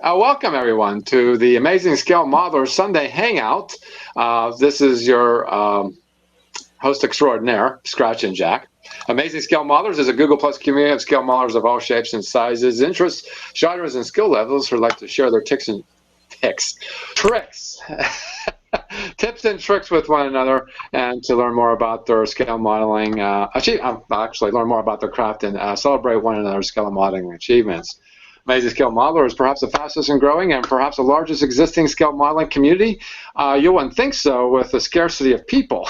Welcome, everyone, to the Amazing Scale Modelers Sunday Hangout. This is your host extraordinaire, Scratch and Jack. Amazing Scale Modelers is a Google Plus community of scale modelers of all shapes and sizes, interests, genres, and skill levels who like to share their tricks, tips and tricks with one another, and to learn more about their scale modeling, actually learn more about their craft and celebrate one another's scale modeling achievements. Amazing Scale Modeler is perhaps the fastest and growing and perhaps the largest existing scale modeling community. You wouldn't think so with the scarcity of people.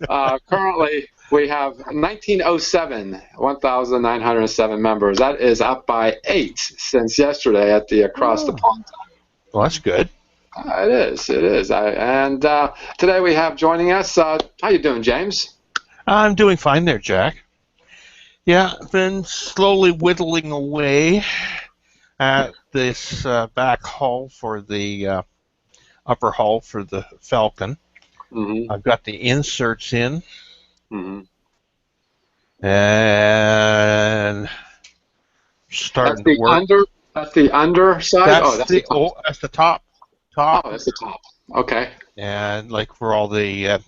Currently, we have 1,907 members. That is up by 8 since yesterday at the Across the Pond time. Well, that's good. It is. Today we have joining us, how you doing, James? I'm doing fine there, Jack. Yeah, I've been slowly whittling away at this back hull for the upper hull for the Falcon. Mm-hmm. I've got the inserts in, Mm-hmm. and starting to work. That's the underside? That's the top. Oh, that's the top. Okay. And like where all the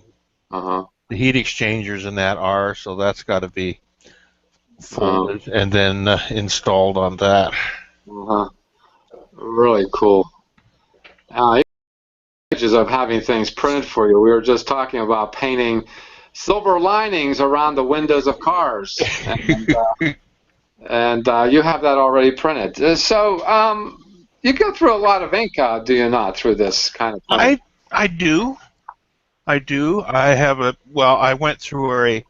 heat exchangers and that are, so that's got to be folded and then installed on that. Really cool. Images of having things printed for you. We were just talking about painting silver linings around the windows of cars, and you have that already printed. So you go through a lot of ink, do you not, through this kind of thing? I do. I have I went through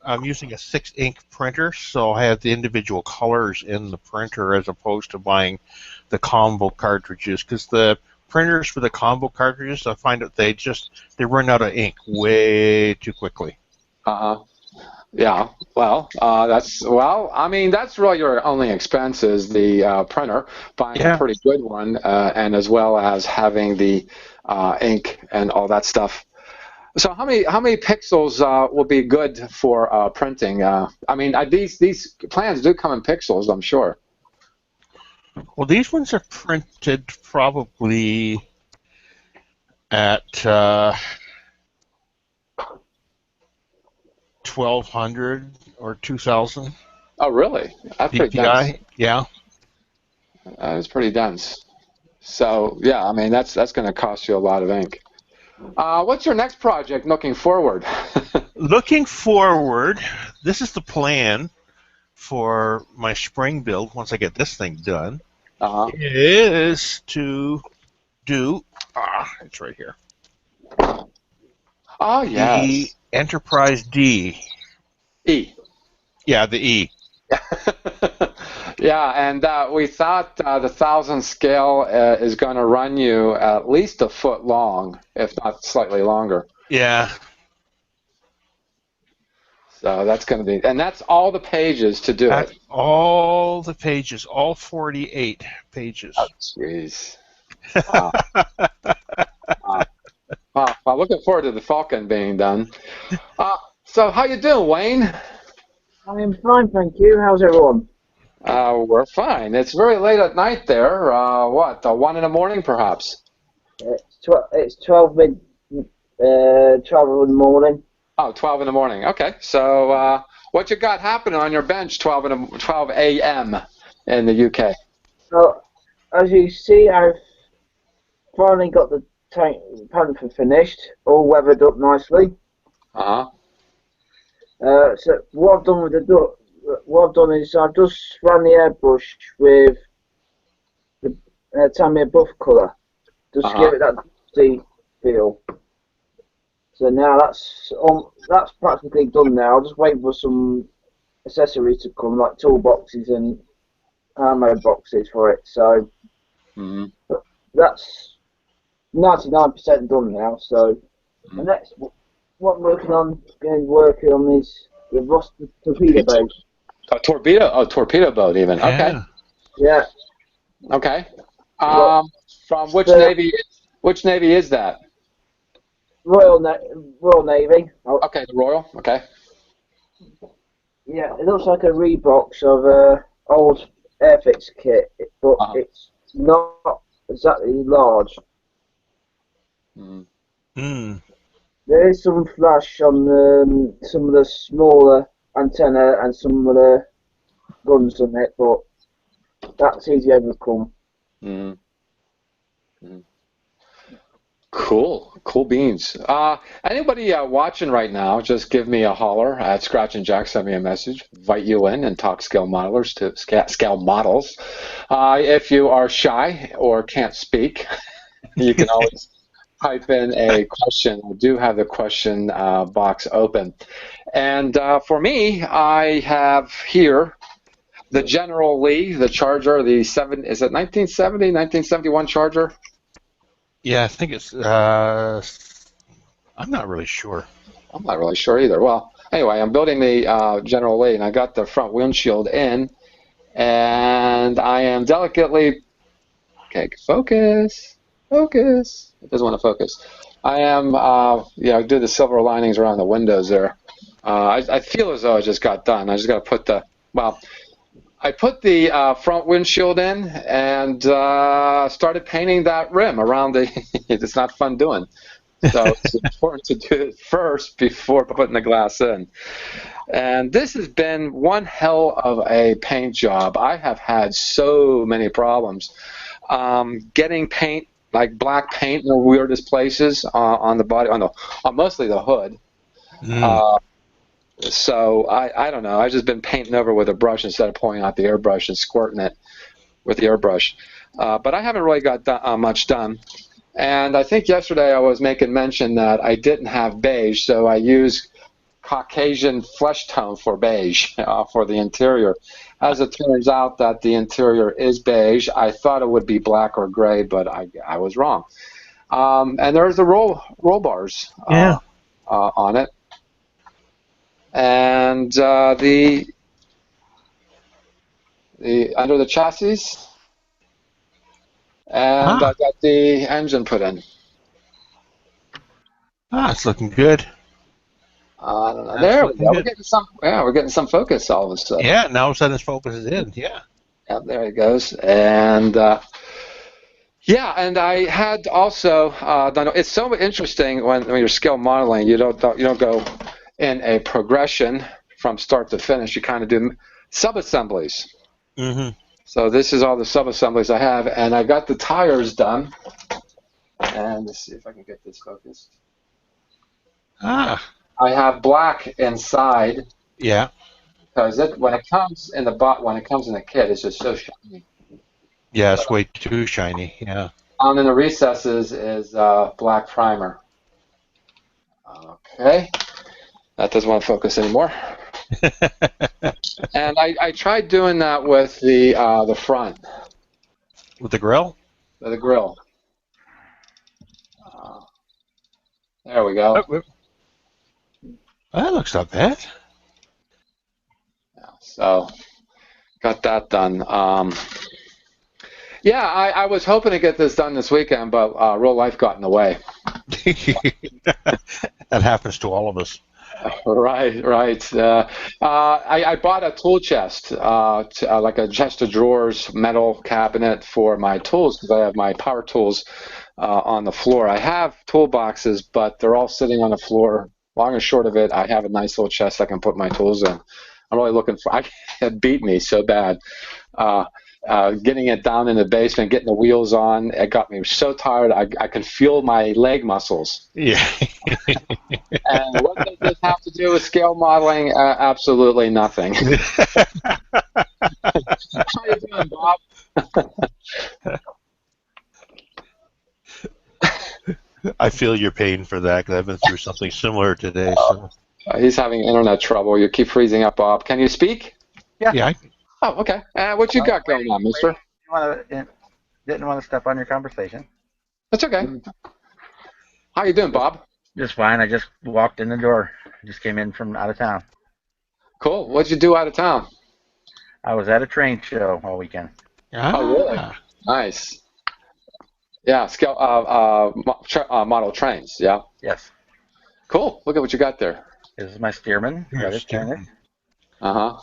I'm using a 6-ink printer, so I have the individual colors in the printer as opposed to buying the combo cartridges, because the printers for the combo cartridges, I find that they run out of ink way too quickly. Yeah. Well, that's really your only expense is the printer, buying a pretty good one, and as well as having the ink and all that stuff. So how many pixels will be good for printing? These plans do come in pixels, I'm sure. Well, these ones are printed probably at 1,200 or 2,000. Oh, really? That's pretty dense. Yeah. It's pretty dense. So yeah, that's going to cost you a lot of ink. What's your next project looking forward? Looking forward, this is the plan for my spring build once I get this thing done. Is to do, it's right here. Oh, yes. The Enterprise D. E. Yeah, the E. Yeah, and we thought the 1,000 scale is going to run you at least a foot long, if not slightly longer. Yeah. So that's going to be, and that's all the pages to do it. All the pages, all 48 pages. Oh, jeez. Well, looking forward to the Falcon being done. So how you doing, Wayne? I'm fine, thank you. How's everyone? We're fine. It's very late at night there. 1 in the morning, perhaps? It's 12 in the morning. Oh, 12 in the morning. Okay. So what you got happening on your bench 12 a.m. in the UK? So, as you see, I've finally got the panther finished, all weathered up nicely. So what I've done is I've just run the airbrush with the Tamiya buff colour, just to give it that dusty feel. So now that's practically done now. I'll just wait for some accessories to come, like toolboxes and ammo boxes for it. So that's 99% done now. So the next, what I'm working on is the Rust torpedo boat. Torpedo boat even. Yeah. Okay. Yeah. Okay. From which navy? Which navy is that? Royal Navy. Okay, the Royal. Okay. Yeah, it looks like a rebox of old Airfix kit. but it's not exactly large. There is some flash on some of the smaller antenna and some of the guns on it, but that's easy to overcome. Cool beans. Anybody watching right now, just give me a holler at Scratch and Jack. Send me a message. Invite you in and talk scale modelers to scale models. If you are shy or can't speak, you can always type in a question. I do have the question box open. And for me, I have here the General Lee, the Charger, is it 1970, 1971 Charger? Yeah, I think it's, I'm not really sure. I'm not really sure either. Well, anyway, I'm building the General Lee, and I got the front windshield in, and I am delicately, okay, focus. It doesn't want to focus. I am, do the silver linings around the windows there. I feel as though I just got done. I just got to put I put the front windshield in and started painting that rim around the. It's not fun doing, so it's important to do it first before putting the glass in. And this has been one hell of a paint job. I have had so many problems getting paint, like black paint, in the weirdest places on the body, on mostly the hood. So I don't know. I've just been painting over with a brush instead of pulling out the airbrush and squirting it with the airbrush. But I haven't really got much done. And I think yesterday I was making mention that I didn't have beige, so I used Caucasian flesh tone for beige for the interior. As it turns out that the interior is beige. I thought it would be black or gray, but I was wrong. And there's the roll bars on it. And the under the chassis, and I got the engine put in. It's looking good. I don't know. There we go. We're getting some focus all of a sudden. Yeah, now all of a sudden it's focused in. Yeah. Yeah, there it goes. And and I had also done. It's so interesting when you're scale modeling. You don't go in a progression from start to finish. You kind of do sub-assemblies. So this is all the sub-assemblies I have, and I got the tires done. And let's see if I can get this focused. I have black inside. Yeah. Because when it comes in the kit, it's just so shiny. Yeah, it's way too shiny. Yeah. Down in the recesses is black primer. Okay. That doesn't want to focus anymore. And I tried doing that with the front. With the grill? With the grill. There we go. That looks not bad. Yeah, so got that done. I was hoping to get this done this weekend, but real life got in the way. That happens to all of us. Right. I bought a tool chest, like a chest of drawers, metal cabinet for my tools, because I have my power tools on the floor. I have toolboxes, but they're all sitting on the floor. Long and short of it, I have a nice little chest I can put my tools in. I'm really looking for. It beat me so bad. Getting it down in the basement, getting the wheels on, it got me so tired. I could feel my leg muscles. Yeah. And what does this have to do with scale modeling? Absolutely nothing. How you doing, Bob? I feel your pain for that, because I've been through something similar today. So. He's having internet trouble. You keep freezing up, Bob. Can you speak? Yeah. Oh, okay. What you got going on, mister? Didn't want to step on your conversation. That's okay. How you doing, Bob? Just fine. I just walked in the door. Just came in from out of town. Cool. What'd you do out of town? I was at a train show all weekend. Oh, really? Nice. Yeah, scale model trains. Yeah. Yes. Cool. Look at what you got there. This is my Stearman. Stearman. Uh-huh.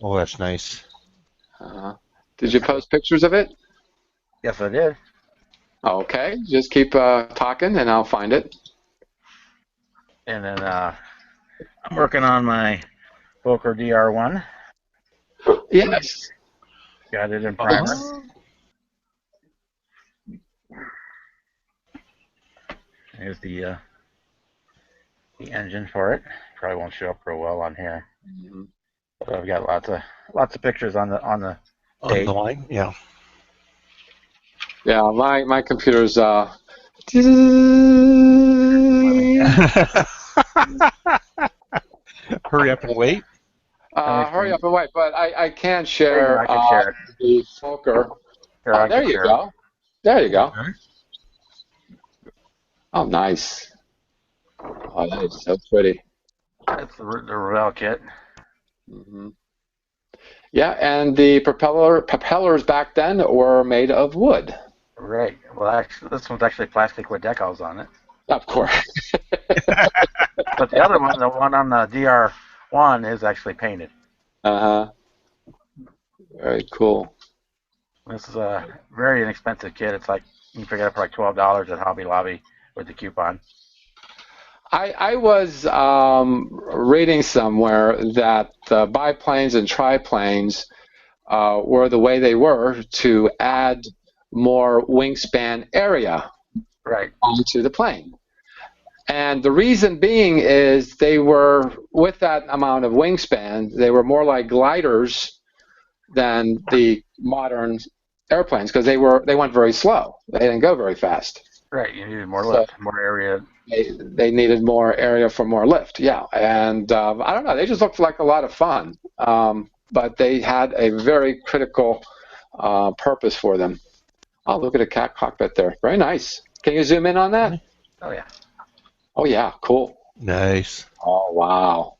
Oh, that's nice. Did you post pictures of it? Yes, I did. Okay, just keep talking and I'll find it. And then I'm working on my Volker DR1. Yes. Got it in primer. Oh. Here's the engine for it. Probably won't show up real well on here. Mhm. But I've got lots of pictures on the tape. the line, yeah. Yeah, my computer's Hurry up and wait. hurry up and wait, but I can share I can share it. the Volker. Here, Oh, there you go. There you go. Okay. Oh, nice. Oh, that is so pretty. That's the Revell kit. Hmm. Yeah, and the propellers back then were made of wood. Right. Well, actually, this one's actually plastic with decals on it. Of course. But the other one, the one on the DR1, is actually painted. Uh-huh. Very cool. This is a very inexpensive kit. It's like, you can pick it up for like $12 at Hobby Lobby with the coupon. I was reading somewhere that biplanes and triplanes were the way they were to add more wingspan area onto the plane. And the reason being is they were, with that amount of wingspan, they were more like gliders than the modern airplanes because they went very slow. They didn't go very fast. Right, you needed more lift, more area. They needed more area for more lift, yeah. And I don't know, they just looked like a lot of fun. But they had a very critical purpose for them. Oh, look at a cat cockpit there. Very nice. Can you zoom in on that? Oh, yeah. Oh, yeah, cool. Nice. Oh, wow.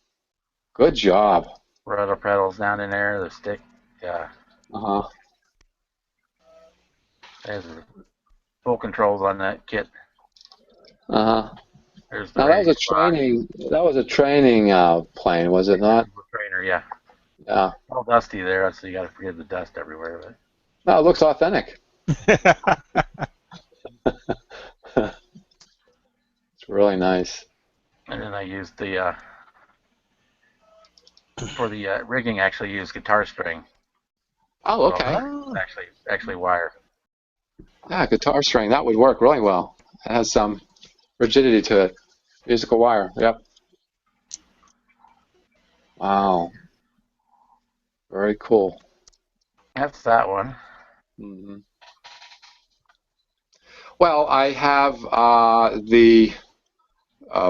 Good job. Rudder pedals down in there, the stick. Yeah. Uh-huh. There's full controls on that kit. Uh-huh. There's the Now, that was a training plane, was it not? Trainer, yeah. Yeah. All dusty there, so you got to forgive the dust everywhere. But No, it looks authentic. It's really nice. and then I used the for the rigging. Actually, used guitar string. Oh, okay. So actually wire. Yeah, guitar string. That would work really well. It has some rigidity to it. Musical wire. Yep. Wow. Very cool. That's that one. Mm-hmm. Well, I have the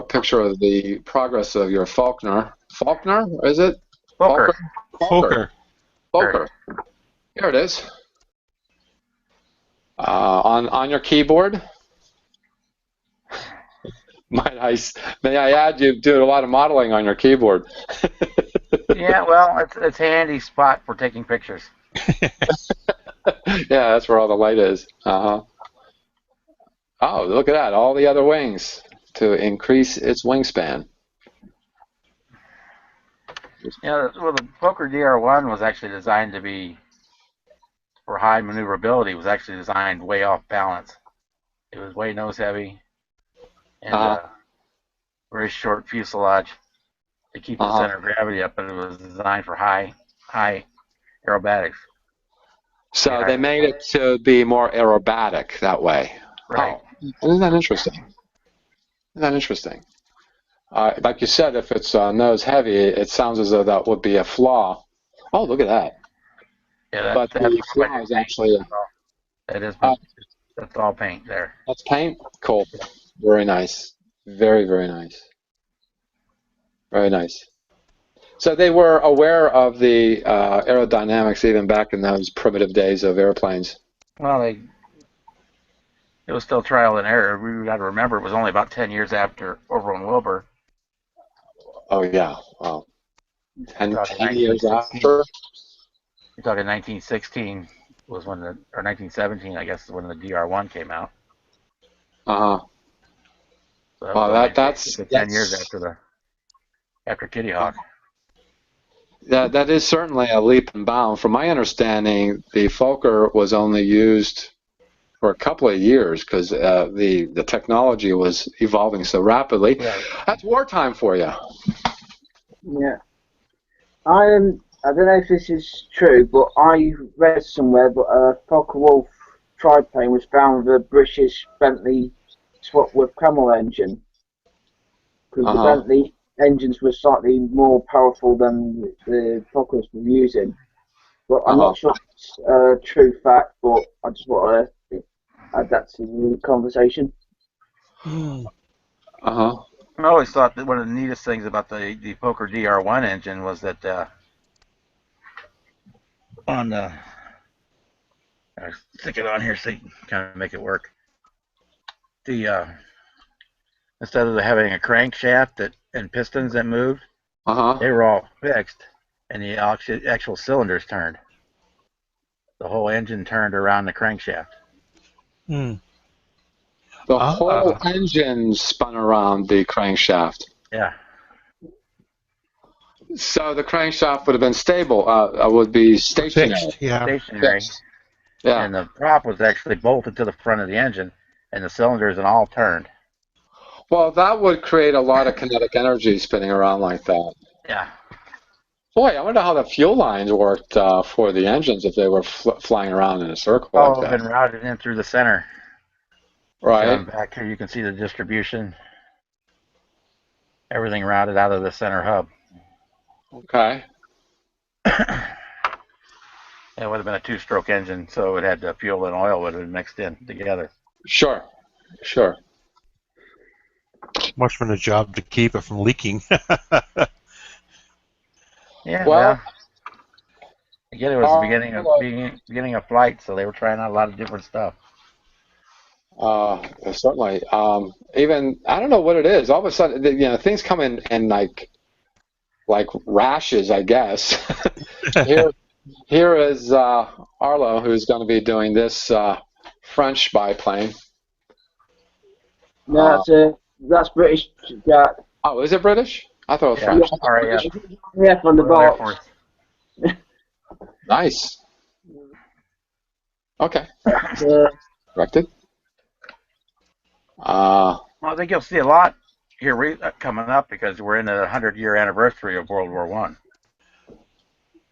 picture of the progress of your Faulkner. Faulkner, is it? Volker. Volker. Volker. Here it is. On your keyboard. May I add, you do a lot of modeling on your keyboard. Yeah, well, it's a handy spot for taking pictures. Yeah, that's where all the light is. Uh-huh. Oh, look at that. All the other wings to increase its wingspan. Yeah, well, the Volker DR1 was actually designed to be for high maneuverability. It was actually designed way off balance. It was way nose heavy and very short fuselage to keep the center of gravity up, but it was designed for high aerobatics. So they made it to be more aerobatic that way. Right. Oh, isn't that interesting? Isn't that interesting? Like you said, if it's nose heavy, it sounds as though that would be a flaw. Oh, look at that. Yeah, but the flaw is actually... that's all paint there. That's paint? Cool. Very nice. Very, very nice. Very nice. So they were aware of the aerodynamics even back in those primitive days of airplanes. Well, it was still trial and error. We got to remember it was only about 10 years after Orville and Wilbur. Oh, yeah. Wow. 10 years after? You're talking 1916 was when or 1917, I guess, is when the DR1 came out. Uh-huh. So well, that's 10 years after Kitty Hawk. that is certainly a leap and bound. From my understanding, the Fokker was only used for a couple of years because the technology was evolving so rapidly. Right. That's wartime for you. Yeah. I don't know if this is true, but I read somewhere that a Focke-Wulf triplane was found with a British Bentley Swapworth Camel engine. Because the Bentley engines were slightly more powerful than the Fokkers were using. But I'm not sure if it's a true fact, but I just want to add that to the conversation. Uh-huh. I always thought that one of the neatest things about the Fokker DR1 engine was that on the I'll stick it on here so you can kind of make it work. The instead of having a crankshaft and pistons that moved, they were all fixed, and the actual cylinders turned. The whole engine turned around the crankshaft. The whole engine spun around the crankshaft. Yeah. So the crankshaft would have been stable, would be stationary. Fixed, yeah. Stationary. Fixed. Yeah. And the prop was actually bolted to the front of the engine, and the cylinders and all turned. Well, that would create a lot of kinetic energy spinning around like that. Yeah. Boy, I wonder how the fuel lines worked for the engines if they were flying around in a circle like that. Been routed in through the center. Right. Back here you can see the distribution. Everything routed out of the center hub. Okay. It would have been a two-stroke engine, so it had the fuel and oil would have been mixed in together. Sure. Sure. Must have been a job to keep it from leaking. Yeah. Well, again, it was the beginning of flight, so they were trying out a lot of different stuff. Certainly. Even I don't know what it is. All of a sudden, things come in like rashes, I guess. Here is Arlo, who's going to be doing this French biplane. No, that's British, Jack. Oh, is it British? I thought it was French. RAF. Yeah, from the box. Nice. Okay. Corrected. Well, I think you'll see a lot here coming up because we're in the 100-year anniversary of World War One.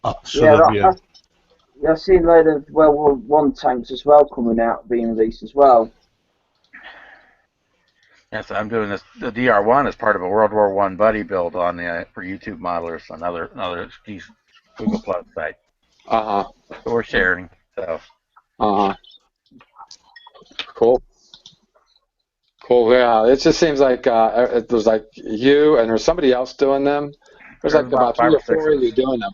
I've seen a load of World War One tanks as well coming out, being released as well. Yeah, so I'm doing this. The DR1 is part of a World War One buddy build on for YouTube modelers, another Google Plus site. So we're sharing. So. Cool. Cool. Yeah, it just seems like it was like you and there's somebody else doing them. There's like about 3 or 4 of you doing them.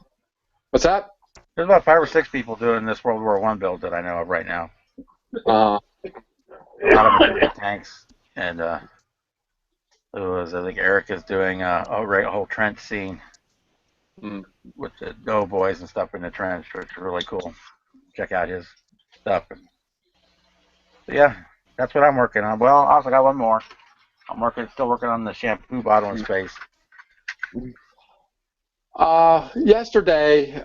What's that? There's about 5 or 6 people doing this World War One build that I know of right now. A lot of them doing tanks, and I think Eric is doing a whole trench scene with the doughboys and stuff in the trench, which is really cool. Check out his stuff. So yeah, that's what I'm working on. Well, I also got one more. I'm still working on the shampoo bottle in space. Yesterday,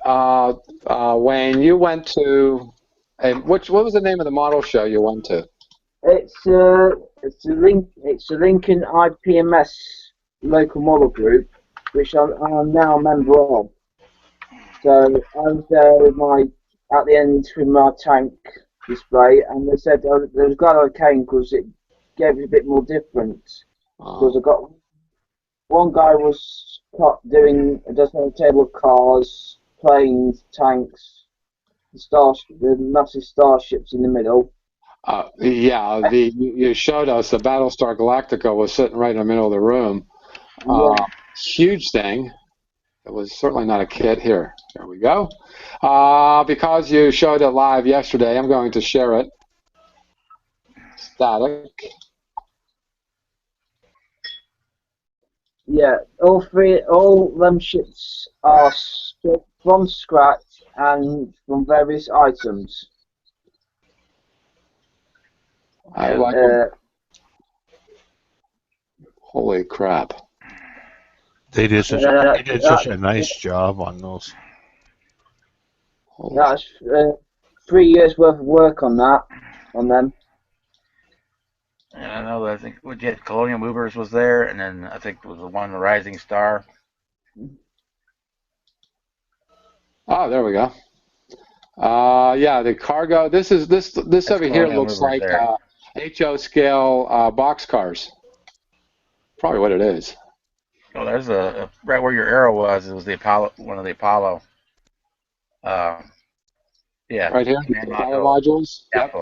Wayne, you went to what was the name of the model show you went to? It's the Lincoln IPMS local model group, which I'm now a member of. So I was there at the end with my tank display, and they said there was glad I came because it gave it a bit more difference. Because I got one guy was doing just on a table of cars, planes, tanks, the massive starships in the middle. You showed us the Battlestar Galactica was sitting right in the middle of the room. Huge thing. It was certainly not a kit. Here we go. Because you showed it live yesterday, I'm going to share it. Static. Yeah, all them ships are stripped from scratch and from various items. I like them. Holy crap. They did such a nice job on those. That's 3 years worth of work on them. And I know that I think we did Colonial Movers was there, and then I think it was the one the Rising Star. Oh, there we go. Yeah, the cargo. This over here looks like HO scale boxcars. Probably what it is. Oh, there's right where your arrow was. It was the Apollo, one of the Apollo. Yeah. Right here, Apollo modules. Yep.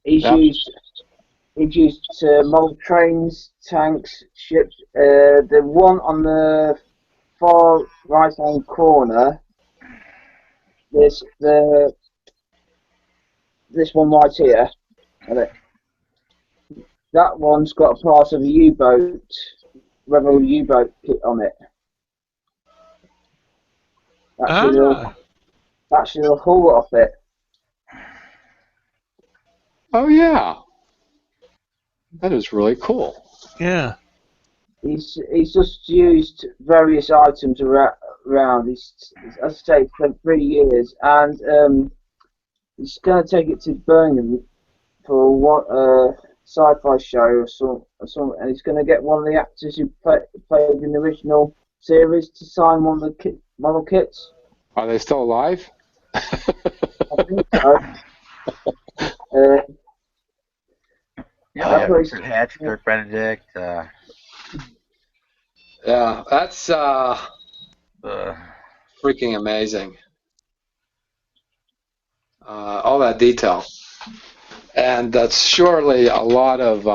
He's used model trains, tanks, ships. The one on the far right hand corner. This one right here. That one's got a part of a U-boat, Rebel U-boat kit on it. Actually, a whole lot of it. Oh yeah, that is really cool. Yeah. He's just used various items around. As I say, it's been 3 years, and he's going to take it to Birmingham for what sci-fi show or something, and he's going to get one of the actors who played in the original series to sign one of the model kits. Are they still alive? I think so. Yeah, Richard Hatch, Dirk Benedict. Yeah, that's freaking amazing. All that detail, and that's surely a lot of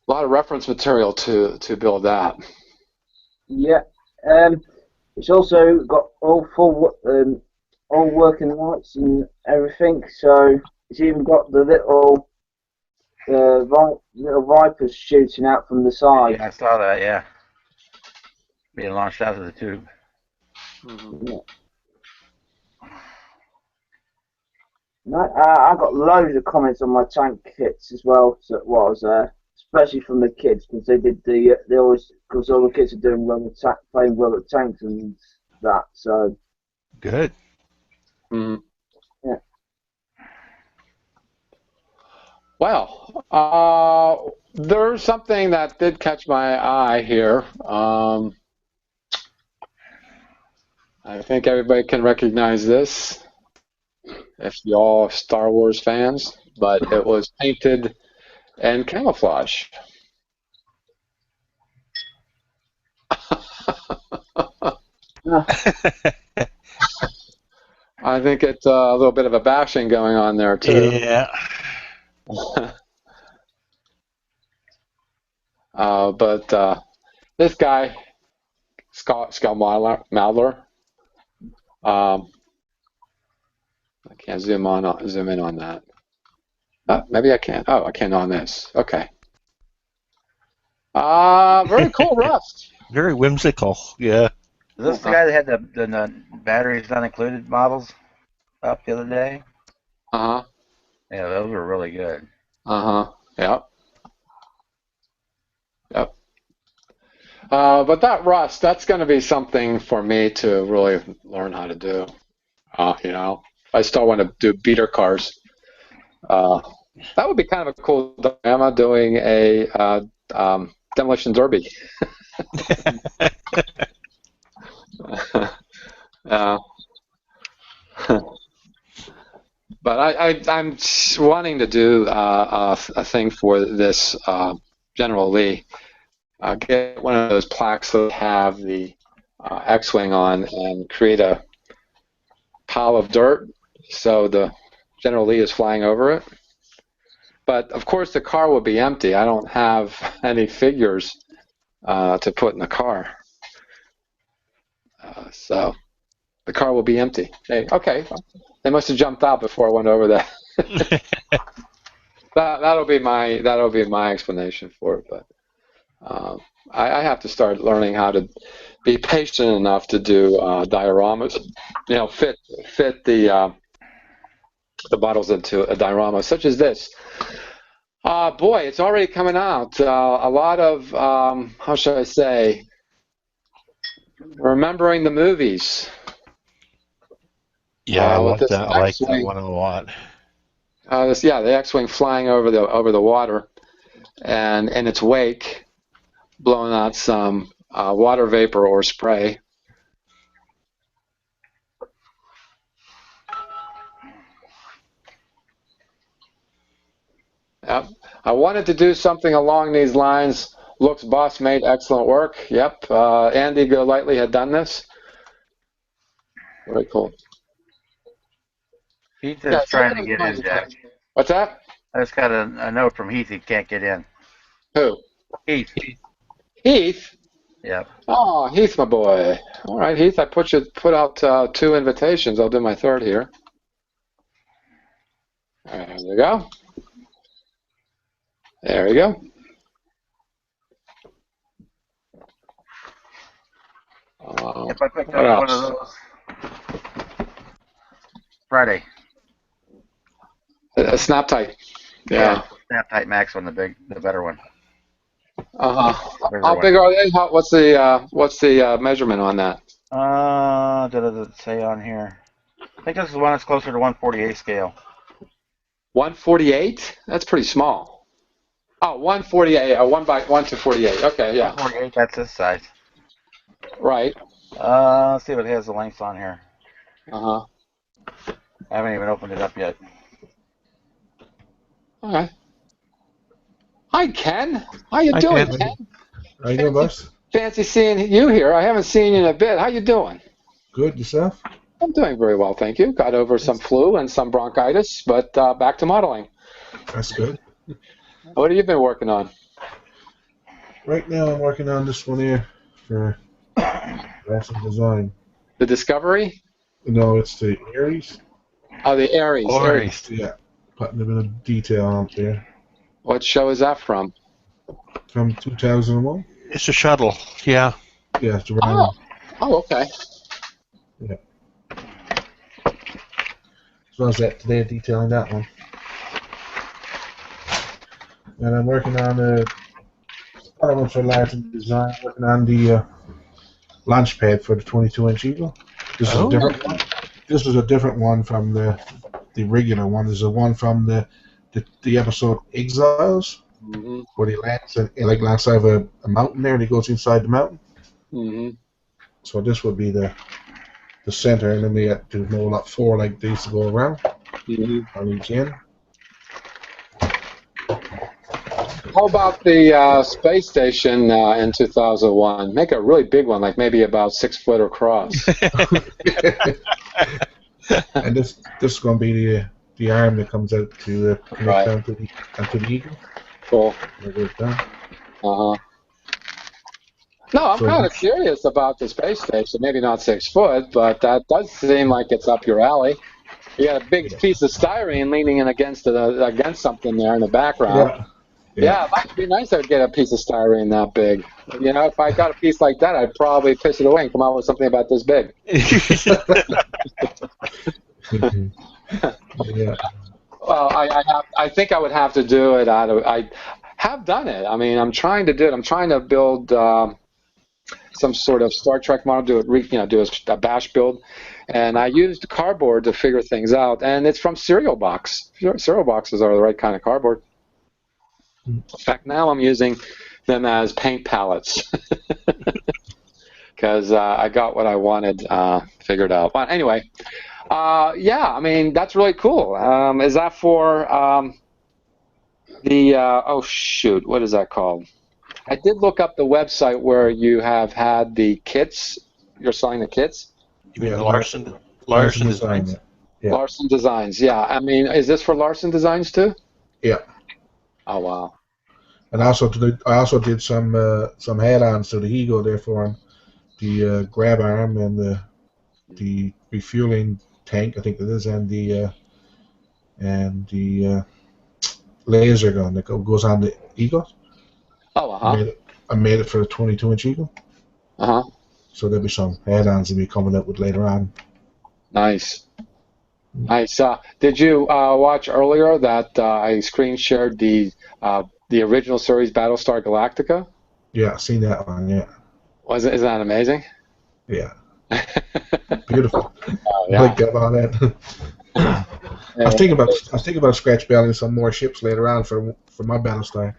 reference material to build that. Yeah, it's also got all working lights and everything. So it's even got the little vipers shooting out from the side. Yeah, I saw that. Yeah, being launched out of the tube. Mm-hmm. Yeah. I got loads of comments on my tank kits as well. So it was especially from the kids because because all the kids are doing playing well at tanks and that. So good. Mm. Yeah. Well, there's something that did catch my eye here. I think everybody can recognize this, if you're all Star Wars fans, but it was painted in camouflage. I think it's a little bit of a bashing going on there, too. Yeah. But this guy, Scale Modeler, I can't zoom in on that. Maybe I can. Oh, I can on this. Okay. Very cool rust. Very whimsical. Yeah. Is this the guy that had the batteries not included models up the other day? Uh-huh. Yeah, those were really good. Uh-huh. Yep. Yep. But that rust, that's going to be something for me to really learn how to do. I still want to do beater cars. That would be kind of a cool dilemma, doing a demolition derby. But I'm wanting to do a thing for this General Lee. Get one of those plaques that have the X-wing on and create a pile of dirt so the General Lee is flying over it. But of course the car will be empty. I don't have any figures to put in the car. So the car will be empty. Hey, okay. They must have jumped out before I went over that. That'll be my explanation for it. But I have to start learning how to be patient enough to do dioramas. Fit the bottles into a diorama such as this. Boy, it's already coming out. A lot of, how should I say, remembering the movies. Yeah, I With like this that. I like that X-wing, one a lot. the X-wing flying over the water, and in its wake, blowing out some water vapor or spray. Yep. I wanted to do something along these lines. Looks boss made excellent work. Yep. Andy Golightly had done this. Very cool. Heath Yeah, is so trying to get in, Jack. what's that? I just got a note from Heath. He can't get in. Who? Heath. Heath? Yep. Oh, Heath, my boy. All right, Heath, I put out 2 invitations. I'll do my 3rd here. There you go. There we go. If I picked up one of those Friday. Snap tight. Yeah. Snap tight Max one, the better one. How big are they? What's the measurement on that? Does it say on here? I think this is one that's closer to 148 scale. 148? That's pretty small. Oh, 148. 1 to 48. Okay, yeah. 148. That's this size. Right. Let's see if it has the lengths on here. I haven't even opened it up yet. Okay. Hi, Ken. How you doing, Ken? How you doing, boss? Fancy seeing you here. I haven't seen you in a bit. How you doing? Good. Yourself? I'm doing very well, thank you. Got over some flu and some bronchitis, but back to modeling. That's good. What have you been working on? Right now, I'm working on this one here for graphic design. The Discovery? No, it's the Aries. Oh, the Aries. Aries. Yeah, putting a bit of detail on it there. What show is that from? From 2001. It's a shuttle. Yeah. Yeah, it's around. Oh, okay. Yeah. So as that today, detailing that one. And I'm working on another one for Larson Design. Working on the launch pad for the 22-inch Eagle. This is a different one. This is a different one from the regular one. This is a one from the episode Exiles, where he lands and like lands out of a mountain there, and he goes inside the mountain. So this would be the center, and then we have to roll up 4 like these to go around on each end. How about the space station in 2001? Make a really big one, like maybe about 6 foot across. And this is going to be the arm that comes out to connect down to the Eagle. Cool. No, I'm kind of curious about the space station. Maybe not 6 foot, but that does seem like it's up your alley. You got a big piece of styrene leaning in against something there in the background. Yeah, it might be nice to get a piece of styrene that big. You know, if I got a piece like that, I'd probably piss it away and come out with something about this big. Well, I think I would have to do it I have done it. I mean, I'm trying to do it. I'm trying to build some sort of Star Trek model, do a bash build, and I used cardboard to figure things out. And it's from cereal box. Cereal boxes are the right kind of cardboard. In fact, now I'm using them as paint palettes because I got what I wanted figured out. But anyway, yeah, I mean, that's really cool. Is that for oh shoot, what is that called? I did look up the website where you have had the kits. You're selling the kits? You mean Larson Designs? Yeah. Larson Designs, yeah. I mean, is this for Larson Designs too? Yeah. Oh wow. And I also did some add-ons to the Eagle there for him. The grab arm and the refueling tank, I think it is, and the laser gun that goes on the Eagle. Oh, I made it for the 22-inch Eagle. So there'll be some add-ons to be coming up with later on. Nice. Nice. Did you watch earlier that I screen shared the original series Battlestar Galactica? Yeah, I seen that one. Yeah, Isn't that amazing? yeah, beautiful. Oh, yeah. Like about that. I was thinking about scratch building some more ships later on for my Battlestar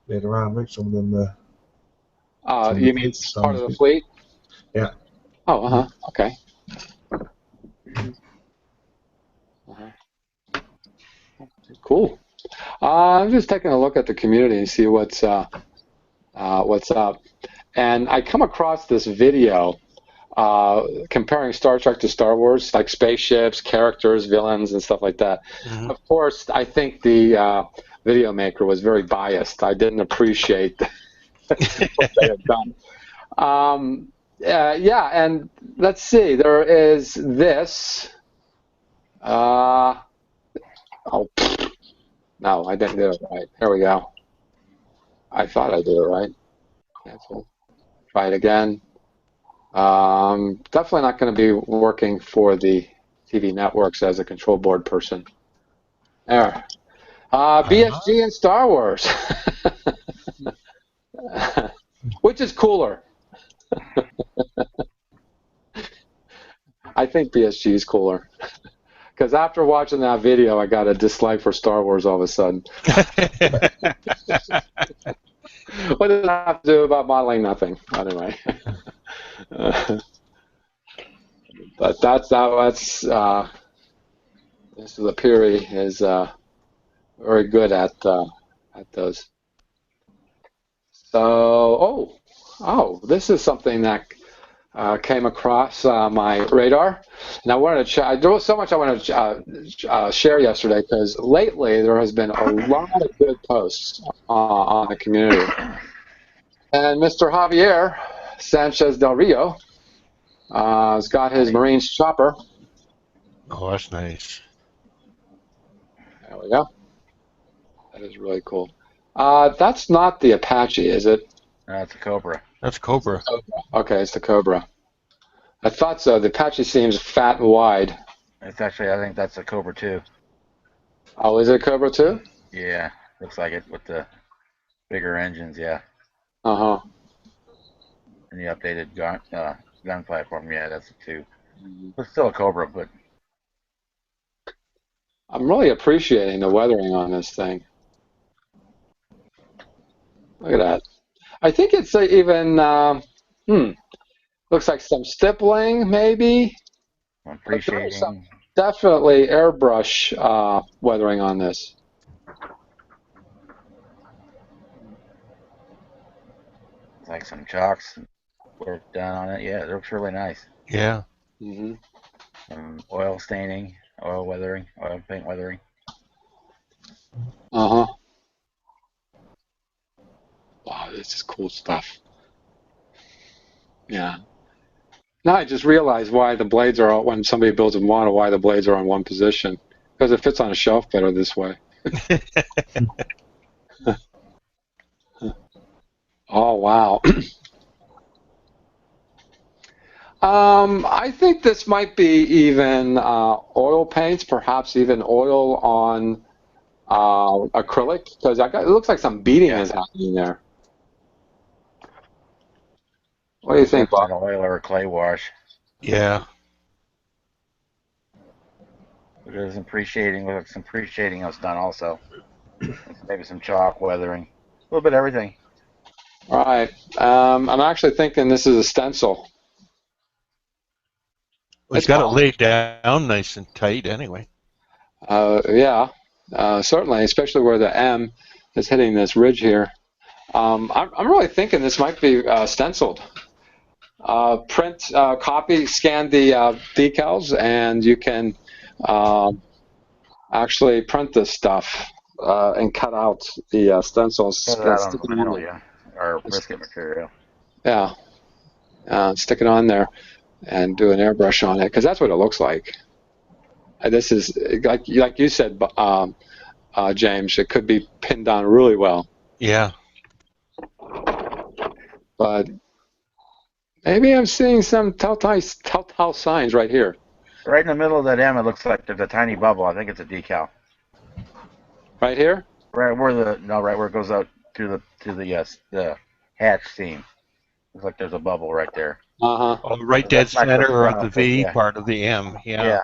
later on. Make some of them. Some of the You mean fleet part stones. of the fleet? Yeah. Oh, uh-huh. Okay. Uh-huh. Cool. I'm just taking a look at the community and see what's up. And I come across this video comparing Star Trek to Star Wars, like spaceships, characters, villains, and stuff like that. Mm-hmm. Of course, I think the video maker was very biased. I didn't appreciate what they had done. Yeah, and let's see. There is this. Oh, no, I didn't do it right. Here we go. I thought I did it right. Cancel. Try it again. Definitely not going to be working for the TV networks as a control board person. There. BSG and Star Wars. Which is cooler? I think BSG is cooler. Because after watching that video, I got a dislike for Star Wars all of a sudden. What does that have to do about modeling? Nothing. Anyway. But that's Mr. Lapiri is very good at those. So, this is something that came across my radar, and I wanted to. There was so much I wanted to share yesterday because lately there has been a lot of good posts on the community, and Mr. Javier Sanchez Del Rio has got his Marines chopper. Oh, that's nice. There we go. That is really cool. That's not the Apache, is it? No, it's a Cobra. That's Cobra. Okay, it's the Cobra. I thought so. The Apache seems fat and wide. It's actually, I think that's a Cobra 2. Oh, is it a Cobra too? Yeah, looks like it with the bigger engines, yeah. Uh-huh. And the updated gun platform, yeah, that's a 2. It's still a Cobra, but I'm really appreciating the weathering on this thing. Look at that. I think it's even, looks like some stippling, maybe. appreciating. Definitely airbrush weathering on this. It's like some chalks work done on it. Yeah, it looks really nice. Yeah. Mm-hmm. Some oil staining, oil weathering, oil paint weathering. Uh-huh. Wow, this is cool stuff. Yeah. Now I just realized why the blades are, when somebody builds a model, why the blades are on one position. Because it fits on a shelf better this way. Oh, wow. I think this might be even oil paints, perhaps even oil on acrylic, because it looks like some beading is happening there. What do you think, Bob? An oil or a clay wash. Yeah. There's some pre-shading was done also. Maybe some chalk weathering. A little bit of everything. All right. I'm actually thinking this is a stencil. Well, he's got it laid down nice and tight anyway. Yeah, certainly, especially where the M is hitting this ridge here. I'm really thinking this might be stenciled. Print, copy, scan the decals, and you can actually print this stuff and cut out the stencils. Cut it out on the metal, yeah, or brisket material. Yeah, stick it on there and do an airbrush on it, because that's what it looks like. This is, like you said, James, it could be pinned down really well. Yeah. But maybe I'm seeing some telltale signs right here. Right in the middle of that M, it looks like there's a tiny bubble. I think it's a decal. Right here? Right where it goes out to the hatch seam. Looks like there's a bubble right there. Uh-huh. Oh, right dead That's my first center of final the pick, V yeah. part of the M. Yeah. Yeah.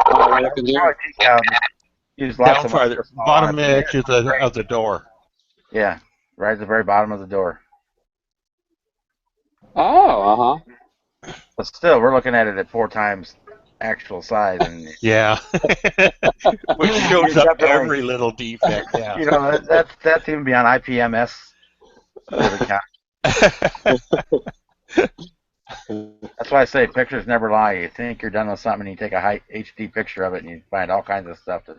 Oh, look in here. Decal. Use lots Down of farther, microphone bottom on it. edge of the door. Yeah, right at the very bottom of the door. Oh, uh-huh. But still, we're looking at it at 4 times actual size, and Yeah. Which shows You're up definitely- every little defect. Yeah. you know that's even beyond IPMS. That's why I say pictures never lie. You think you're done with something, and you take a high HD picture of it, and you find all kinds of stuff that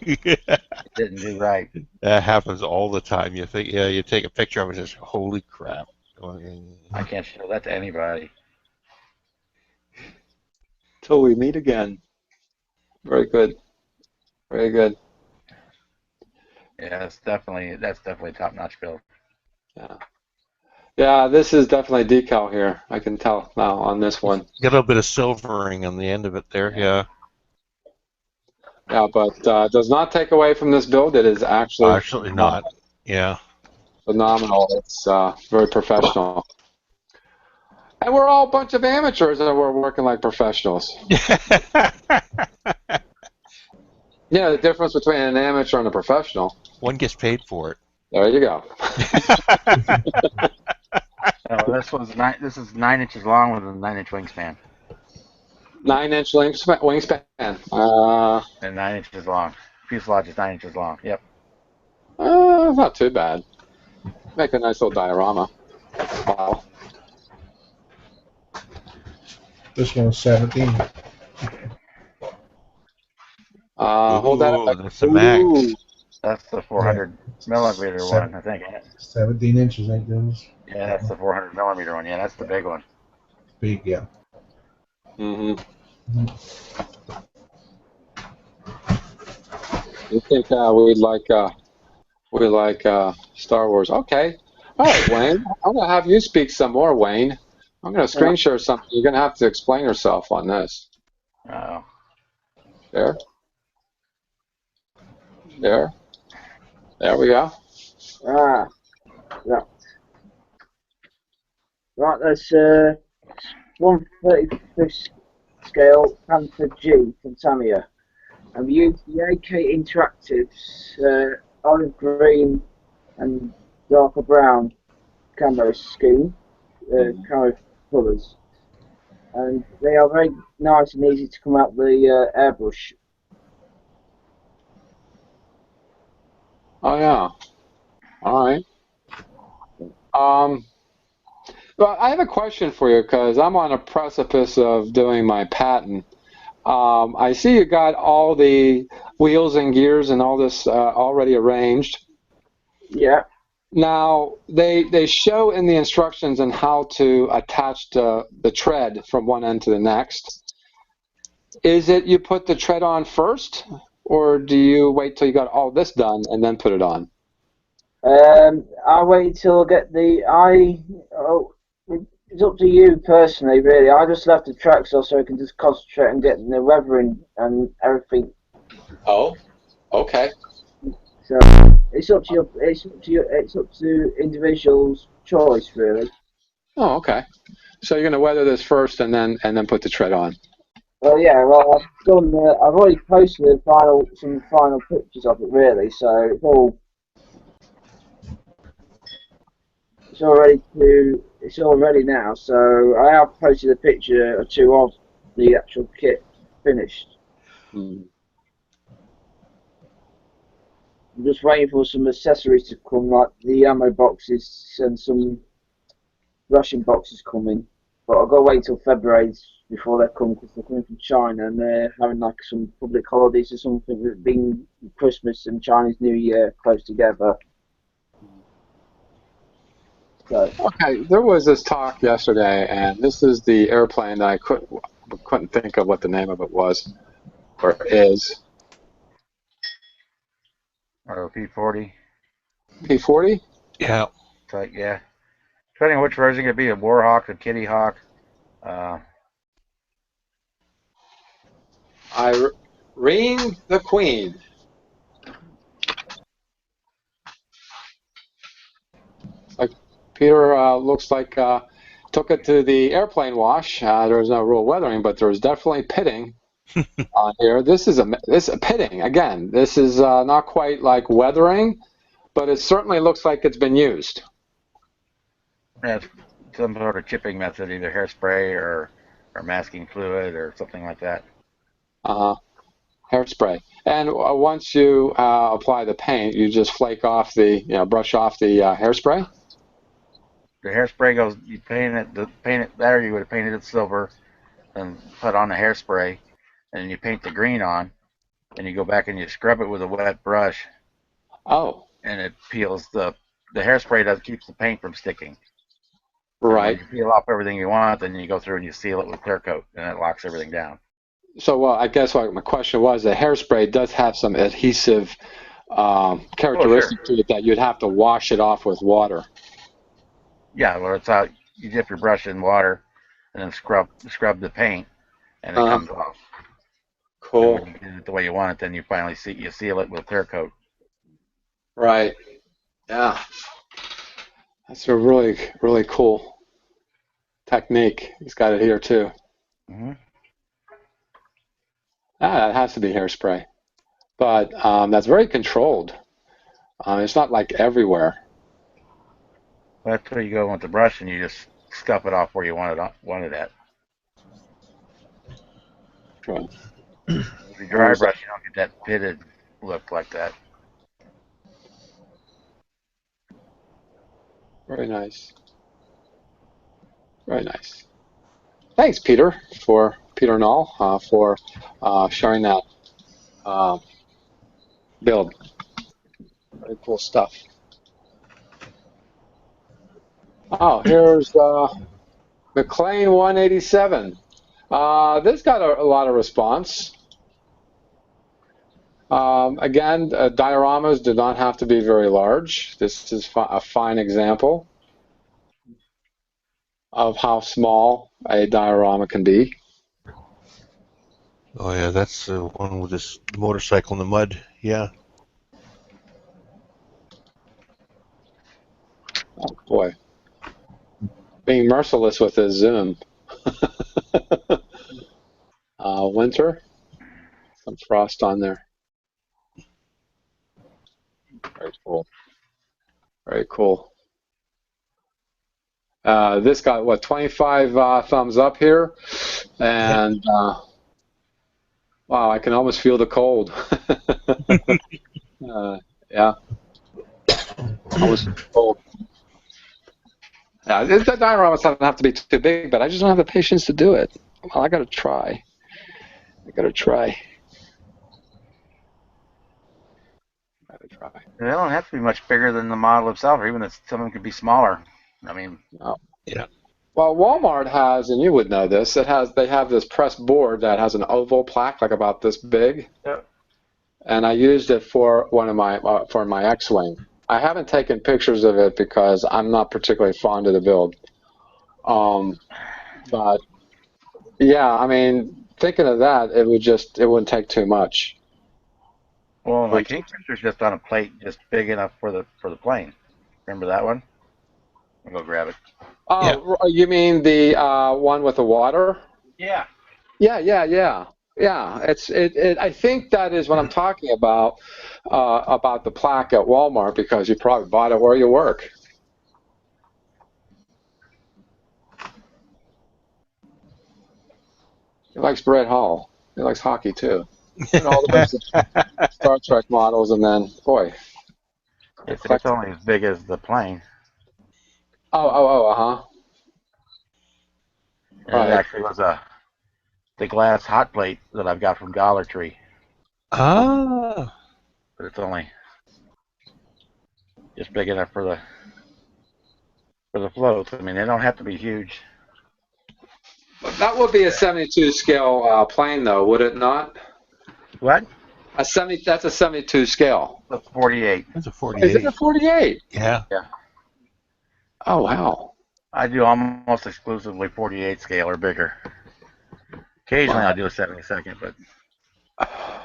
you didn't do right. That happens all the time. You think, you take a picture of it, and just holy crap. I can't show that to anybody. Till we meet again. Very good. Very good. Yeah, that's definitely top-notch build. Yeah. Yeah, this is definitely decal here. I can tell now on this one. Get a little bit of silvering on the end of it there. Yeah. Yeah, but does not take away from this build. It is actually not. Yeah. phenomenal. It's very professional. And we're all a bunch of amateurs and we're working like professionals. Yeah, the difference between an amateur and a professional. One gets paid for it. There you go. This is 9 inches long with a 9-inch wingspan. 9-inch wingspan. And 9 inches long. Fuselage is 9 inches long. Yep. Not too bad. Make a nice little diorama. Wow. This one's 17. Hold that up. That's the max. Ooh. That's the 400 millimeter one, I think. 17 inches, ain't those? Yeah, that's the 400 millimeter one. Yeah, that's the big one. Big, yeah. Mm-hmm. You think we like Star Wars? Okay. All right, Wayne. I'm gonna have you speak some more, Wayne. I'm gonna screen share something. You're gonna have to explain yourself on this. Oh. There. There. There we go. Yeah. Right, there's 1/35th scale Panther G from Tamiya. I've used the AK Interactive's olive green and darker brown camo scheme, camo colours, and they are very nice and easy to come out the airbrush. Oh yeah. All right. Well, I have a question for you because I'm on a precipice of doing my patent. I see you got all the wheels and gears and all this already arranged. Yeah. Now, they show in the instructions on how to attach the tread from one end to the next. Is it you put the tread on first, or do you wait till you got all this done and then put it on? I wait till I get it's up to you personally, really. I just left the tracks off so I can just concentrate on getting the weathering and everything. Oh, okay. So it's up to individual's choice, really. Oh, okay. So you're gonna weather this first and then put the tread on. Well, yeah. Well, I've already posted some final pictures of it, really. So it's all ready now. So I have posted a picture or two of the actual kit finished. I'm just waiting for some accessories to come, like the ammo boxes and some ration boxes coming. But I've got to wait till February before they come, because they're coming from China and they're having like some public holidays or something, that being Christmas and Chinese New Year close together. So. Okay, there was this talk yesterday, and this is the airplane that I couldn't think of what the name of it was or is. Or P-40. P-40? Yeah. It's like, yeah. Depending on which version it could be, a Warhawk, a Kitty Hawk. Irene the Queen. Like Peter looks like took it to the airplane wash. There was no real weathering, but there was definitely pitting on here. This is pitting again. This is not quite like weathering, but it certainly looks like it's been used. That's some sort of chipping method, either hairspray or masking fluid or something like that. Hairspray. And once you apply the paint, you just flake off brush off the hairspray. The hairspray goes. You paint it there. You would have painted it silver, and put on the hairspray, and then you paint the green on, and you go back and you scrub it with a wet brush. Oh. And it peels the hairspray keeps the paint from sticking. Right. When you peel off everything you want, then you go through and you seal it with clear coat, and it locks everything down. So I guess what my question was, the hairspray does have some adhesive characteristic to it that you'd have to wash it off with water. Yeah, well, it's out. You dip your brush in water, and then scrub the paint, and it comes off. Cool. And when you get it the way you want it, then you finally seal it with clear coat. Right. Yeah. That's a really, really cool technique. He's got it here too. Mm-hmm. That has to be hairspray, but that's very controlled. It's not like everywhere. That's where you go with the brush, and you just scuff it off where you want it at. Right. If you dry brush, you don't get that pitted look like that. Very nice. Very nice. Thanks, Peter Null, for sharing that build. Very cool stuff. Oh, here's McLean 187. This got a lot of response. Again, dioramas do not have to be very large. This is a fine example of how small a diorama can be. Oh yeah, that's the one with this motorcycle in the mud. Yeah. Oh boy, being merciless with his zoom. Winter, some frost on there. Very cool. Very cool. This got, what, 25 thumbs up here? And, wow, I can almost feel the cold. Yeah. Almost cold. Yeah, the dioramas don't have to be too big, but I just don't have the patience to do it. Well, I got to try. They don't have to be much bigger than the model itself, or even if some of them could be smaller. I mean, yeah. Well, Walmart has, and you would know this, they have this press board that has an oval plaque, like about this big. Yep. And I used it for one of my for my X-wing. I haven't taken pictures of it because I'm not particularly fond of the build. But yeah, I mean, thinking of that, it wouldn't take too much. Well, my Kingfisher's just on a plate, just big enough for the plane. Remember that one? I'll go grab it. Oh, yeah. You mean the one with the water? Yeah. Yeah. I think that is what I'm talking about the plaque at Walmart, because you probably bought it where you work. He likes Brett Hall. He likes hockey too. And all the bunch of Star Trek models, and then boy, It's only as big as the plane. And It actually was the glass hot plate that I've got from Dollar Tree. Ah. But it's only just big enough for the floats. I mean, they don't have to be huge. That would be a 72 scale plane, though, would it not? What? That's a 72 scale. That's 48. That's a 48. Is it a 48? Yeah. Oh, wow. I do almost exclusively 48 scale or bigger. Occasionally I'll do a 72nd, but I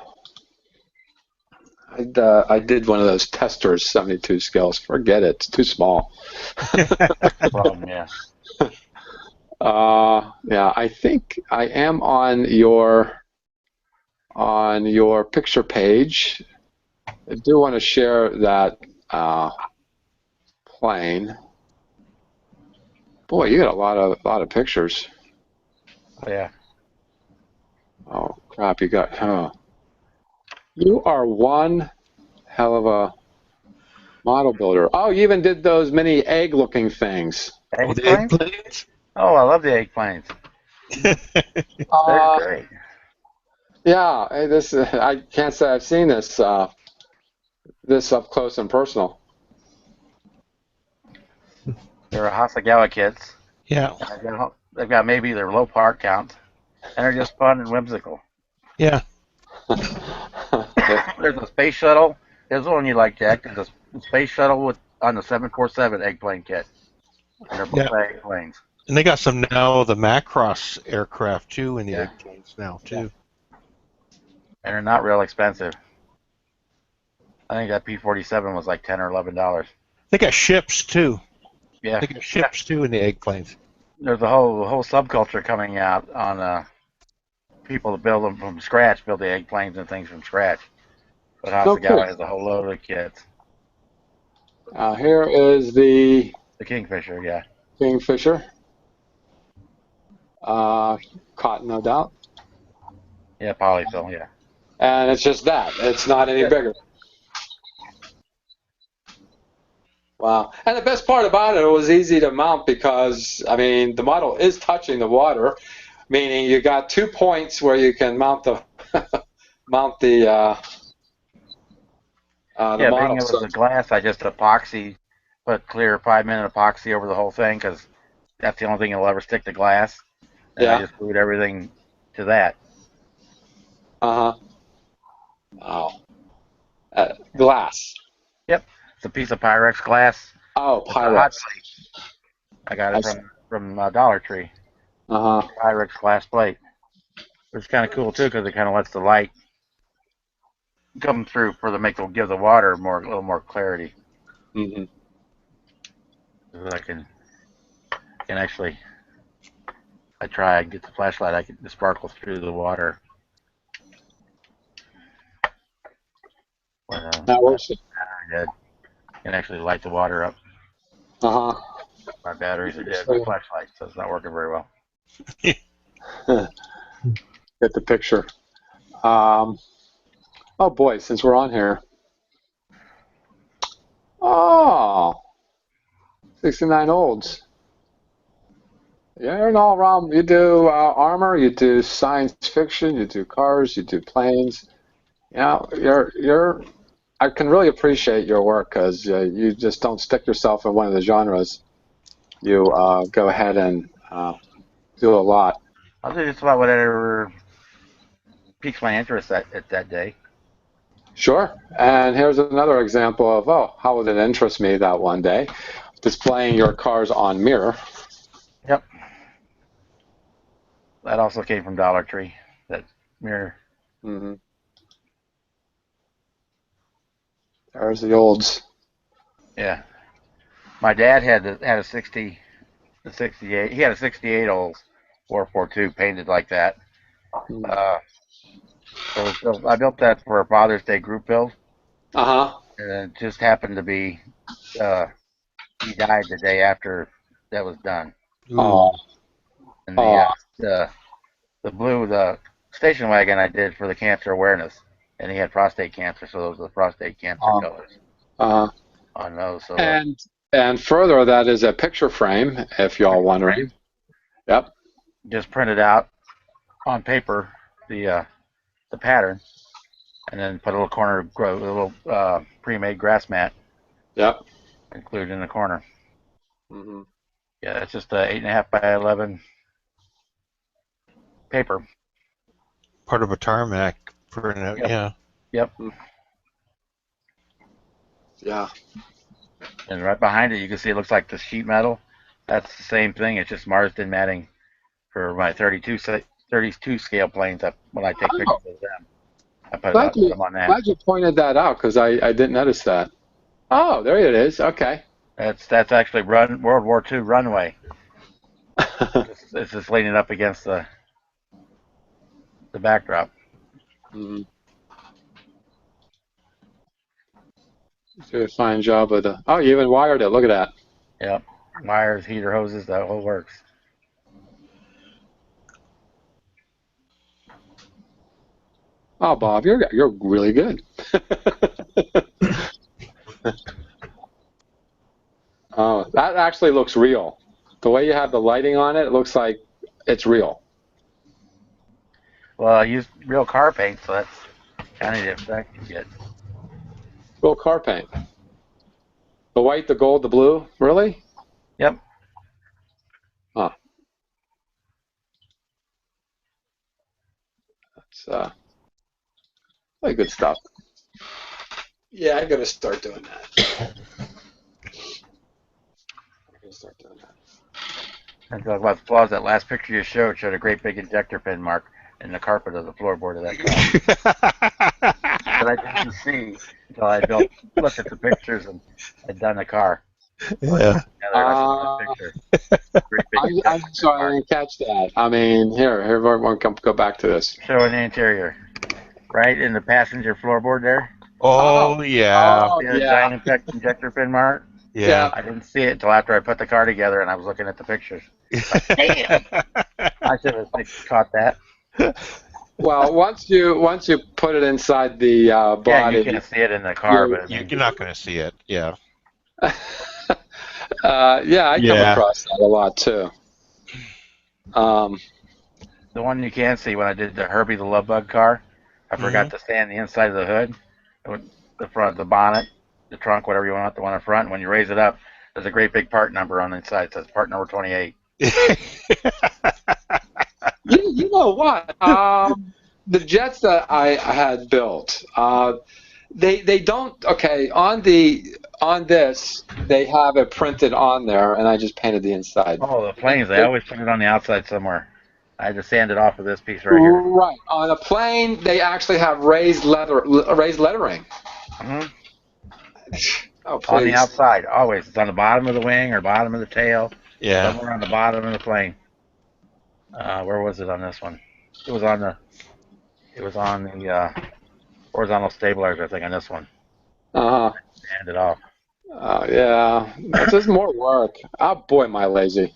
did one of those testers, 72 scales. Forget it. It's too small. Problem, yeah. Yeah, I think I am on your picture page. I do want to share that plane. Boy, you got a lot of pictures. Oh, yeah. Oh crap, you are one hell of a model builder. Oh, you even did those mini egg-looking things. Oh, the Eggplanes? eggplants? Oh, I love the eggplanes. They're great. Yeah, I can't say I've seen this up close and personal. They're Hasagawa kits. Yeah. They've got maybe their low part count, and they're just fun and whimsical. Yeah. There's a space shuttle. There's one you like, Jack. There's a space shuttle on the 747 eggplane kit. And they're both eggplanes. And they got some now, the Macross aircraft, too, in the Yeah. eggplanes now, too. And they're not real expensive. I think that P-47 was like $10 or $11. They got ships, too. Yeah. They got ships, too, in the eggplanes. There's a whole subculture coming out on people that build them from scratch, build the eggplanes and things from scratch. But Hasagawa has a whole load of kits. Here is the Kingfisher, yeah. Kingfisher. Cotton, no doubt. Yeah, polyfill, yeah. And it's just that. It's not any bigger. Wow. And the best part about it was easy to mount because, I mean, the model is touching the water, meaning you got 2 points where you can mount the Yeah, model. being it was the glass, I just put clear 5-minute epoxy over the whole thing because that's the only thing that'll ever stick to glass. And I just glued everything to that. Uh-huh. Oh. Glass. Yep. It's a piece of Pyrex glass. Oh, Pyrex. I got it from Dollar Tree. Uh-huh. Pyrex glass plate. It's kind of cool, too, because it kind of lets the light come through give the water a little more clarity. Mm-hmm. So that I can actually, I try and get the flashlight, I can sparkle through the water. That works. I can actually light the water up. Uh-huh. My batteries are dead. My flashlight, so it's not working very well. Get the picture. Oh boy, since we're on here. Oh, 69 olds. You're an all-around. You do armor, you do science fiction, you do cars, you do planes. Yeah, you're. I can really appreciate your work because you just don't stick yourself in one of the genres. You go ahead and do a lot. I'll do just about whatever piques my interest at that day. Sure. And here's another example of, how would it interest me that one day? Displaying your cars on mirror. Yep. That also came from Dollar Tree, that mirror. Mm-hmm. There's the olds. Yeah. My dad had a 68. He had a 68 old 442 painted like that. So I built that for a Father's Day group build. Uh-huh. And it just happened to be, he died the day after that was done. Oh. And the station wagon I did for the cancer awareness, and he had prostate cancer, so those are the prostate cancer colors on those. So and further, that is a picture frame, if y'all wondering. Yep. Just printed out on paper the pattern, and then put a little pre-made grass mat. Yep. Included in the corner. Mm-hmm. Yeah, it's just a 8.5 by 11 paper. Part of a tarmac printout, yeah. Yep. Yeah. And right behind it, you can see it looks like the sheet metal. That's the same thing. It's just Marsden matting for my 32 scale planes when I take pictures of them. I put them on that. Glad you pointed that out because I didn't notice that. Oh, there it is. Okay. That's actually World War II runway. It's just leaning up against the backdrop. Mm. Do a fine job of the. Oh, you even wired it. Look at that. Yep. Wires, heater hoses, that whole works. Oh, Bob, you're really good. Oh, that actually looks real. The way you have the lighting on it, it looks like it's real. Well, I used real car paint, so that's kind of the effect you get. Real car paint. The white, the gold, the blue. Really? Yep. Huh. That's really good stuff. Yeah, I gotta start doing that. And talk about the flaws. That last picture you showed a great big injector pin mark in the carpet of the floorboard of that car. That I didn't see until I looked at the pictures and had done the car. Yeah. I'm sorry, I didn't catch that. I mean, here, everyone go back to this. Showing the interior, right in the passenger floorboard there. Oh yeah. See the giant injector pin mark? Yeah. I didn't see it until after I put the car together and I was looking at the pictures. Like, damn! I should have caught that. Well, once you put it inside the body, yeah, you can see it in the car, but you're not going to see it. Yeah. Yeah, I come across that a lot too. The one you can see when I did the Herbie the Love Bug car, I forgot to sand the inside of the hood, the front, the bonnet, the trunk, whatever you want, the one in front. And when you raise it up, there's a great big part number on the inside. It says part number 28. You know what? The jets that I had built, they don't. Okay, on this they have it printed on there, and I just painted the inside. Oh, the planes! They always put it on the outside somewhere. I had to sand it off with this piece right here. Right on a plane, they actually have raised lettering. Mm-hmm. Oh, please. On the outside, always. It's on the bottom of the wing or bottom of the tail. Yeah. Somewhere on the bottom of the plane. Where was it on this one? It was on the horizontal stabilizer, I think, on this one. Sand it off. Oh yeah, that's just more work. Oh boy, am I lazy.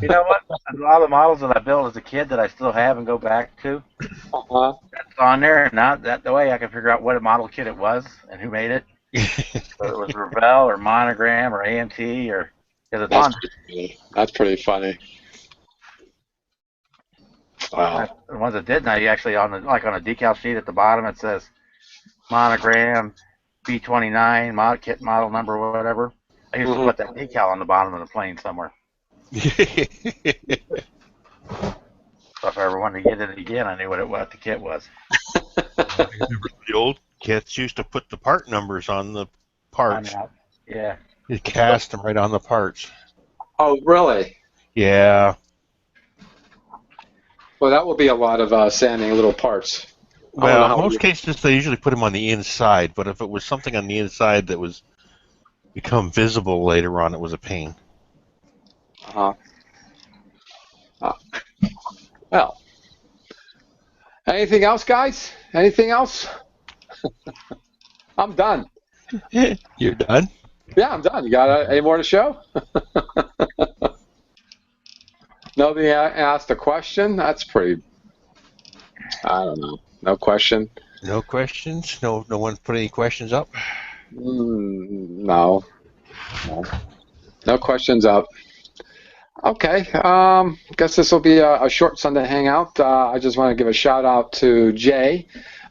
You know what? A lot of the models that I built as a kid that I still have and go back to, that's on there. Now that the way I can figure out what a model kit it was and who made it. So it was Revell or Monogram or AMT or because it's on. That's pretty funny. Wow. The ones that did now, you actually on a decal sheet at the bottom it says Monogram B29 mod kit model number or whatever. I used to put that decal on the bottom of the plane somewhere. So if I ever wanted to get it again, I knew what the kit was. The old kits used to put the part numbers on the parts. Yeah. You cast them right on the parts. Oh, really? Yeah. Well, that will be a lot of sanding little parts. Well, in most cases, they usually put them on the inside, but if it was something on the inside that was become visible later on, it was a pain. Well, anything else, guys? Anything else? I'm done. You're done? Yeah, I'm done. You got any more to show? Nobody asked a question? That's pretty... I don't know. No question? No questions? No one put any questions up? No. No questions up. Okay. Guess this will be a short Sunday hangout. I just want to give a shout out to Jay.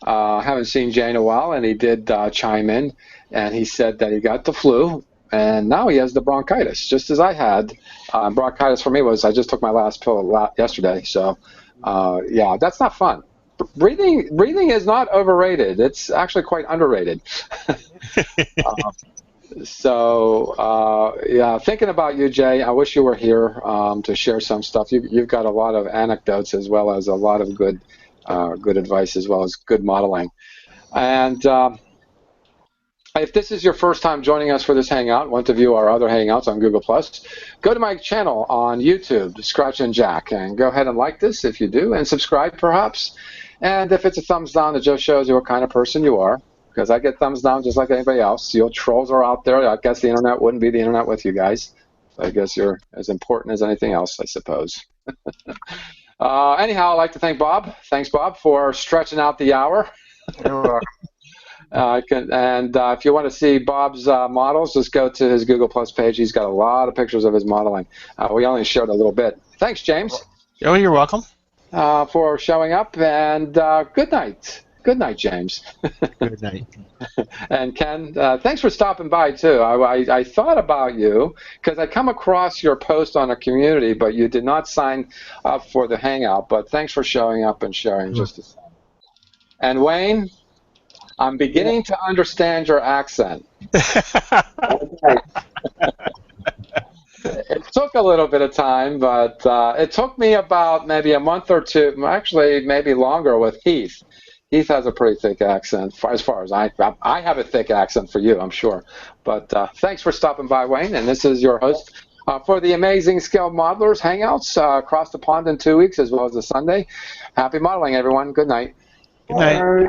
Haven't seen Jay in a while, and he did chime in, and he said that he got the flu, and now he has the bronchitis, just as I had. Bronchitis for me was I just took my last pill yesterday, so yeah, that's not fun. Breathing is not overrated. It's actually quite underrated. So yeah, thinking about you, Jay. I wish you were here to share some stuff. You've got a lot of anecdotes as well as a lot of good good advice as well as good modeling. And if this is your first time joining us for this Hangout, want to view our other Hangouts on Google+, go to my channel on YouTube, Scratch and Jack, and go ahead and like this if you do, and subscribe perhaps. And if it's a thumbs down, it just shows you what kind of person you are, because I get thumbs down just like anybody else. You trolls are out there. I guess the internet wouldn't be the internet with you guys. I guess you're as important as anything else, I suppose. Anyhow, I'd like to thank Bob. Thanks, Bob, for stretching out the hour. You're welcome. If you want to see Bob's models, just go to his Google Plus page. He's got a lot of pictures of his modeling. We only showed a little bit. Thanks, James. Oh, you're welcome. For showing up, and good night. Good night, James. Good night. And Ken, thanks for stopping by, too. I thought about you because I come across your post on a community, but you did not sign up for the Hangout. But thanks for showing up and sharing just a second. And Wayne, I'm beginning to understand your accent. It took a little bit of time, but it took me about maybe a month or two, actually maybe longer with Heath. Heath has a pretty thick accent, as far as I have a thick accent for you, I'm sure. But thanks for stopping by, Wayne, and this is your host for the amazing Scale Modelers Hangouts across the pond in 2 weeks, as well as the Sunday. Happy modeling, everyone. Good night. Good night.